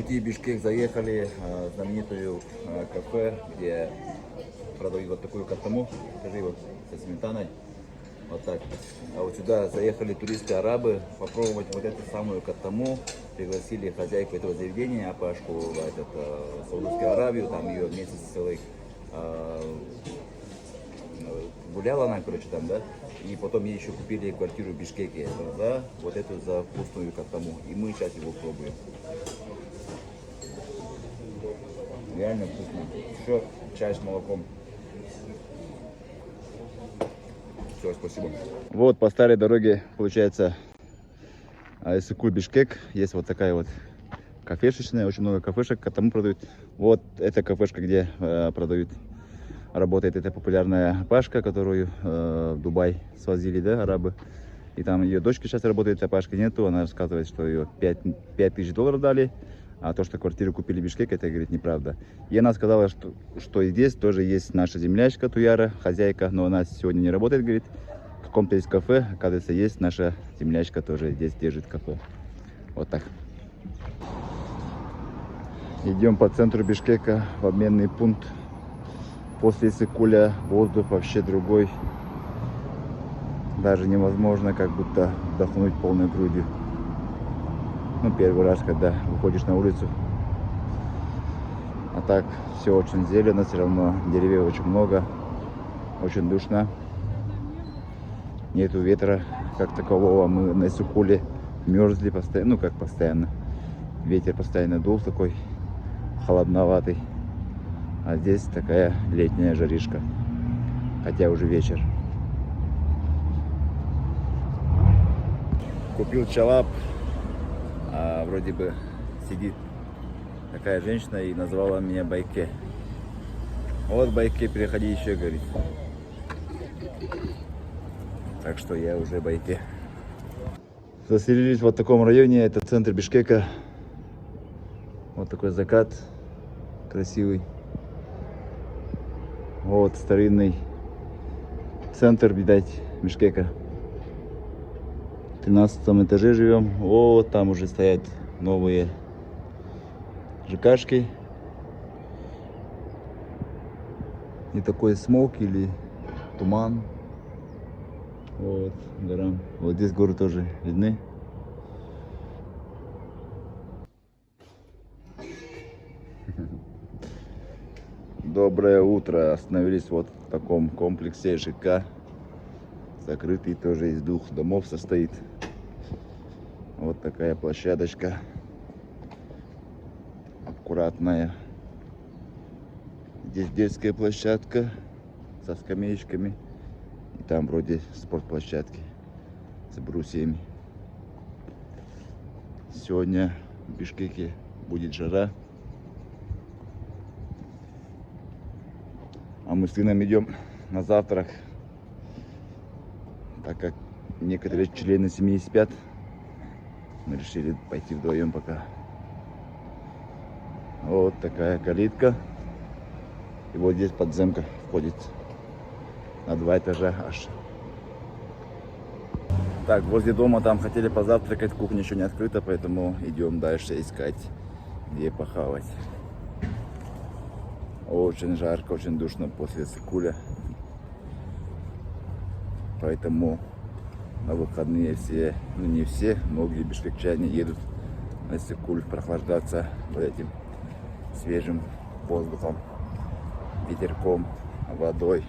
пути в Бишкек заехали в знаменитую кафе, где продают вот такую картаму, скажи, вот со сметаной, вот так. А вот сюда заехали туристы-арабы попробовать вот эту самую картаму, пригласили хозяйку этого заведения, Апашку, в Саудовскую Аравию, там ее месяц целый гуляла она, короче, там, да, и потом ей еще купили квартиру в Бишкеке за вот эту, за вкусную картаму, и мы сейчас его пробуем. Реально вкусно. Еще чай с молоком. Все, спасибо. Вот по старой дороге, получается, Иссык-Куль, Бишкек. Есть вот такая вот кафешечная, очень много кафешек, картаму продают. Вот эта кафешка, где продают, работает эта популярная Пашка, которую в Дубай свозили, да, арабы. И там ее дочка сейчас работает, а Пашки нету. Она рассказывает, что ее 5000 долларов дали. А то, что квартиру купили в Бишкеке, это, говорит, неправда. И она сказала, что и здесь тоже есть наша землячка Туяра, хозяйка, но она сегодня не работает, говорит. В каком-то есть кафе, оказывается, есть наша землячка тоже здесь держит кафе. Вот так. Идем по центру Бишкека в обменный пункт. После Иссык-Куля воздух вообще другой. Даже невозможно как будто вдохнуть полной грудью. Ну, первый раз, когда выходишь на улицу. А так, все очень зелено, все равно деревьев очень много. Очень душно. Нету ветра как такового. Мы на Иссык-Куле мерзли постоянно, ну как постоянно. Ветер постоянно дул такой холодноватый. А здесь такая летняя жаришка. Хотя уже вечер. Купил чалап. Вроде бы сидит такая женщина и назвала меня Байке. Вот Байке, переходи еще, говорит. Так что я уже Байке. Заселились вот в таком районе, это центр Бишкека. Вот такой закат красивый. Вот старинный центр, видать, Бишкека. В 13 этаже живем. Вот там уже стоят новые ЖКшки. И такой смог или туман. Вот гора. Вот здесь горы тоже видны. Доброе утро. Остановились вот в таком комплексе ЖК. Закрытый тоже из 2 домов состоит. Вот такая площадочка. Аккуратная. Здесь детская площадка со скамеечками. И там вроде спортплощадки с брусьями. Сегодня в Бишкеке будет жара. А мы с сыном идем на завтрак. Так как некоторые члены семьи спят, мы решили пойти вдвоем пока. Вот такая калитка. И вот здесь подземка входит на 2 этажа аж. Так, возле дома там хотели позавтракать, кухня еще не открыта, поэтому идем дальше искать, где похавать. Очень жарко, очень душно после Иссык-Куля. Поэтому на выходные все, ну не все, многие бишкекчане едут на Иссык-Куль прохлаждаться вот этим свежим воздухом, ветерком, водой.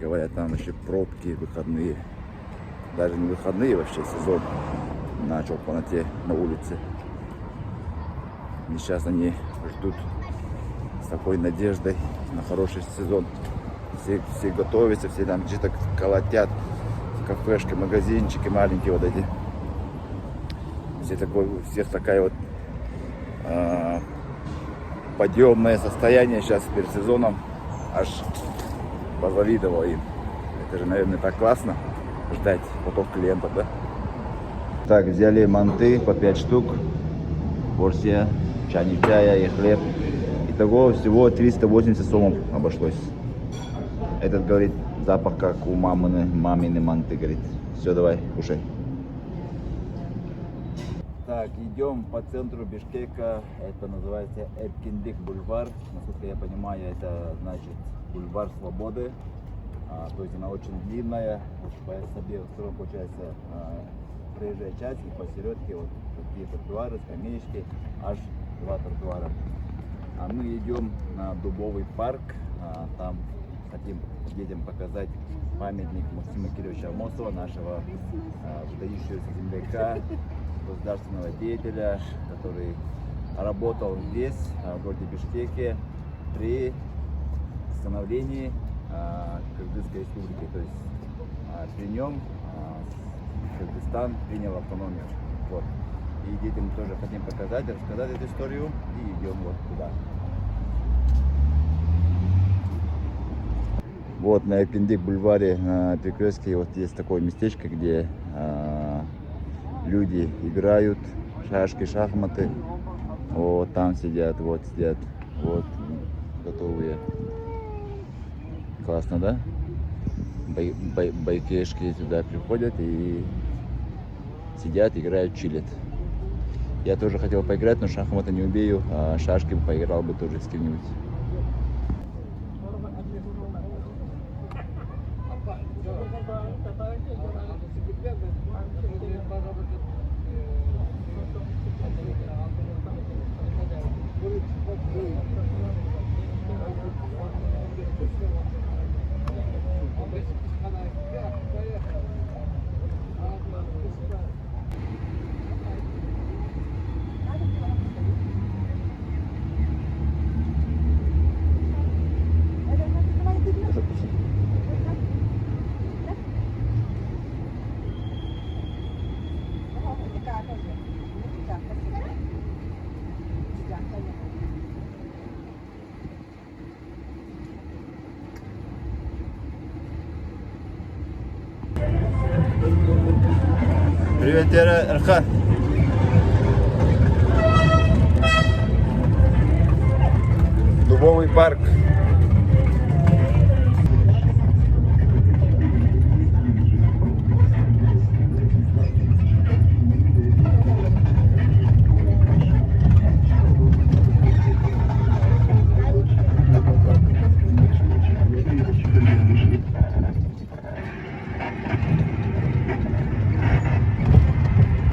Говорят, там еще пробки выходные. Даже не выходные, вообще сезон начал в полноте на улице. И сейчас они ждут с такой надеждой на хороший сезон. Все готовятся, все там где-то колотят, кафешки, магазинчики маленькие вот эти. Всех такая вот подъемное состояние сейчас перед сезоном. Аж позавидовал им. Это же, наверное, так классно ждать поток клиентов, да? Так, взяли манты по 5 штук, порция, чайник чая и хлеб. Итого всего 380 сомов обошлось. Этот говорит, запах как у мамины манты, говорит. Все, давай, кушай. Так, идем по центру Бишкека, это называется Эркиндик бульвар, насколько я понимаю, это значит бульвар свободы, то есть она очень длинная, вот по обеим сторонам получается проезжая часть, и посередке вот такие тротуары, скамеечки, аж 2 тротуара. А мы идем на Дубовый парк, там хотим детям показать памятник Максима Кирилловича Амосова, нашего выдающегося земляка, государственного деятеля, который работал здесь, в городе Бишкеке, при становлении Кыргызской республики. То есть при нем Кыргызстан принял автономию. Вот. И детям тоже хотим показать, рассказать эту историю, и идем вот туда. Вот на Эркиндик бульваре на перекрестке вот есть такое местечко, где люди играют шашки, шахматы. Вот там сидят, вот готовые. Классно, да? Байкешки сюда приходят и сидят, играют, чилят. Я тоже хотел поиграть, но шахматы не умею, а шашки поиграл бы тоже с кем-нибудь. Привет, Эрхан. Дубовый парк.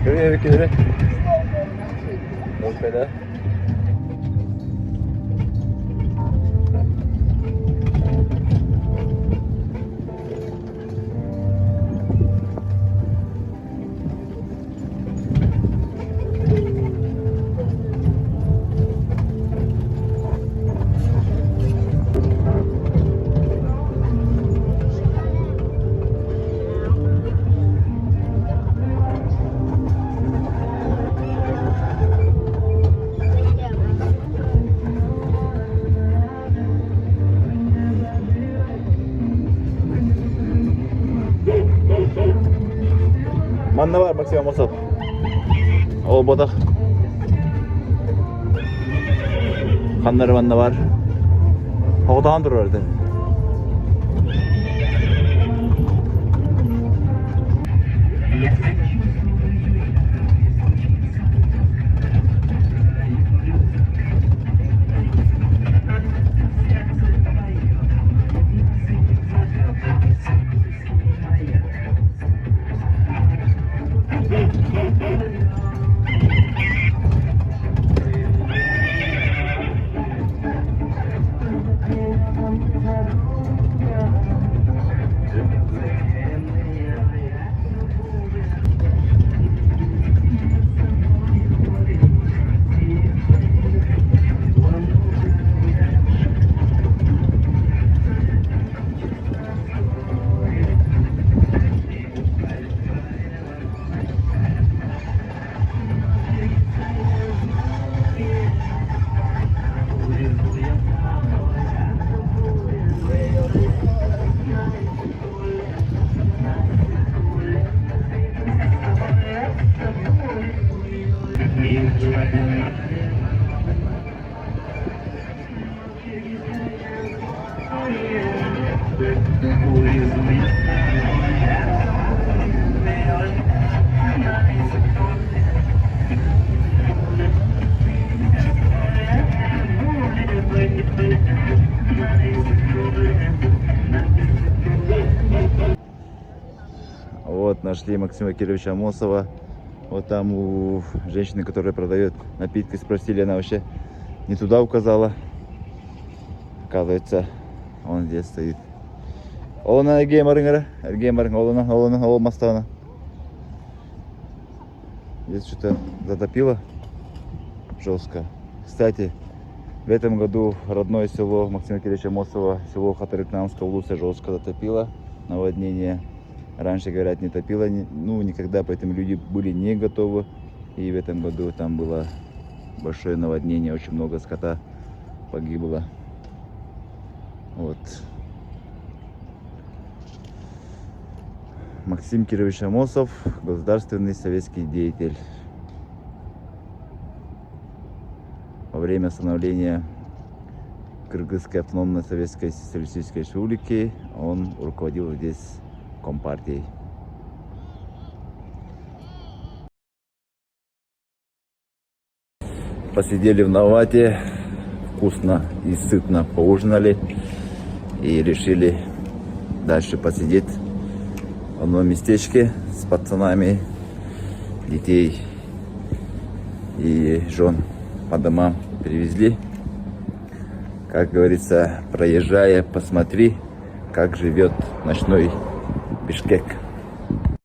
Привет, Кирилл. Ну-ка, да? Манна бар, Максим Амосов. Ол бодақ. Қандар манна бар. Оғдаған тұр өрді. Вот нашли Максима Кировича Амосова. Вот там у женщины, которая продает напитки, спросили, она вообще не туда указала. Оказывается, он здесь стоит. Олана геймеринга, Олана Олмастана. Здесь что-то затопило жестко. Кстати, в этом году родное село Максима Кировича Амосова, село Хатарыкнамское, Улуса, жестко затопило. Наводнение. Раньше, говорят, не топило, никогда, поэтому люди были не готовы. И в этом году там было большое наводнение, очень много скота погибло. Вот. Максим Кирович Амосов, государственный советский деятель. Во время становления Кыргызской автономной советской социалистической республики он руководил здесь компартией. Посидели в Навате, вкусно и сытно поужинали и решили дальше посидеть в одном местечке с пацанами, детей и жен по домам привезли. Как говорится, проезжая, посмотри, как живет ночной Бишкек.